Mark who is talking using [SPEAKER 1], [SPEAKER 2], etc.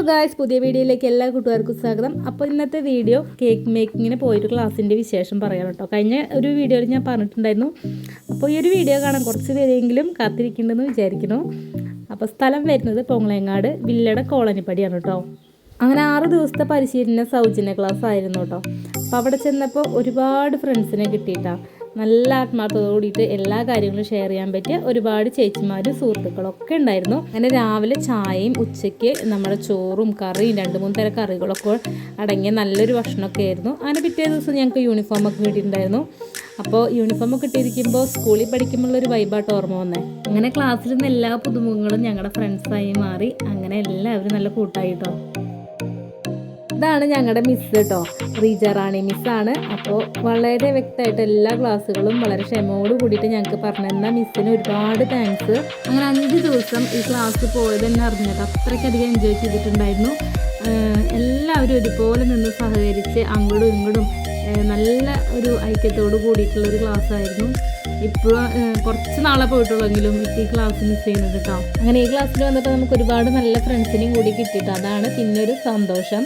[SPEAKER 1] Guys, പുതിയ വീഡിയോയിലേക്ക് എല്ലാ കൂട്ടുകാർക്കും സ്വാഗതം. അപ്പോൾ ഇന്നത്തെ വീഡിയോ കേക്ക് മേക്കിങ്ങിന് പോയൊരു ക്ലാസ്സിൻ്റെ വിശേഷം പറയാം കേട്ടോ. കഴിഞ്ഞ ഒരു വീഡിയോയിൽ ഞാൻ പറഞ്ഞിട്ടുണ്ടായിരുന്നു. അപ്പോൾ ഈ ഒരു വീഡിയോ കാണാൻ കുറച്ച് പേരെങ്കിലും കാത്തിരിക്കുന്നുണ്ടെന്ന് വിചാരിക്കുന്നു. അപ്പോൾ സ്ഥലം വരുന്നത് പൊങ്ങളേങ്ങാട് വില്ലട കോളനിപ്പടിയാണ് കേട്ടോ. അങ്ങനെ 6 ദിവസത്തെ പരിശീലന സൗജന്യ ക്ലാസ് ആയിരുന്നു കേട്ടോ. അപ്പോൾ അവിടെ ചെന്നപ്പോൾ ഒരുപാട് ഫ്രണ്ട്സിനെ കിട്ടിയിട്ടാണ്. നല്ല ആത്മാർത്ഥതയോട് കൂടിയിട്ട് എല്ലാ കാര്യങ്ങളും ഷെയർ ചെയ്യാൻ പറ്റിയ ഒരുപാട് ചേച്ചിമാരും സുഹൃത്തുക്കളൊക്കെ ഉണ്ടായിരുന്നു. അങ്ങനെ രാവിലെ ചായയും ഉച്ചയ്ക്ക് നമ്മുടെ ചോറും കറിയും 2-3 തരം കറികളൊക്കെ അടങ്ങിയ നല്ലൊരു ഭക്ഷണമൊക്കെ ആയിരുന്നു. അങ്ങനെ പിറ്റേ ദിവസം ഞങ്ങൾക്ക് യൂണിഫോമൊക്കെ കിട്ടിയിട്ടുണ്ടായിരുന്നു. അപ്പോൾ യൂണിഫോമൊക്കെ കിട്ടിയിരിക്കുമ്പോൾ സ്കൂളിൽ പഠിക്കുമ്പോഴുള്ളൊരു വൈബായിട്ട് ഓർമ്മ വന്നേ. അങ്ങനെ ക്ലാസ്സിൽ നിന്ന് എല്ലാ പുതുമുഖങ്ങളും ഞങ്ങളുടെ ഫ്രണ്ട്സായി മാറി. അങ്ങനെ എല്ലാവരും നല്ല കൂട്ടായി കേട്ടോ. ഇതാണ് ഞങ്ങളുടെ മിസ്സ് കേട്ടോ, റീജ റാണി മിസ്സാണ്. അപ്പോൾ വളരെ വ്യക്തമായിട്ട് എല്ലാ ക്ലാസ്സുകളും വളരെ ക്ഷമയോട് കൂടിയിട്ട് ഞങ്ങൾക്ക് പറഞ്ഞു തന്ന മിസ്സിന് ഒരുപാട് താങ്ക്സ്. അങ്ങനെ 5 ദിവസം ഈ ക്ലാസ് പോയത് തന്നെ അറിഞ്ഞിട്ട് അത്രയ്ക്കധികം എൻജോയ് ചെയ്തിട്ടുണ്ടായിരുന്നു. എല്ലാവരും ഒരുപോലെ നിന്ന് സഹകരിച്ച് അങ്ങോട്ടും ഇങ്ങോട്ടും നല്ല ഒരു ഐക്യത്തോട് കൂടിയിട്ടുള്ളൊരു ക്ലാസ്സായിരുന്നു. ഇപ്പോൾ കുറച്ച് നാളെ പോയിട്ടുള്ളെങ്കിലും ഈ ക്ലാസ് മിസ് ചെയ്യുന്നത് കേട്ടോ. അങ്ങനെ ഈ ക്ലാസ്സിൽ വന്നിട്ട് നമുക്ക് ഒരുപാട് നല്ല ഫ്രണ്ട്സിനെയും കൂടി കിട്ടിയിട്ട് അതാണ് പിന്നൊരു സന്തോഷം.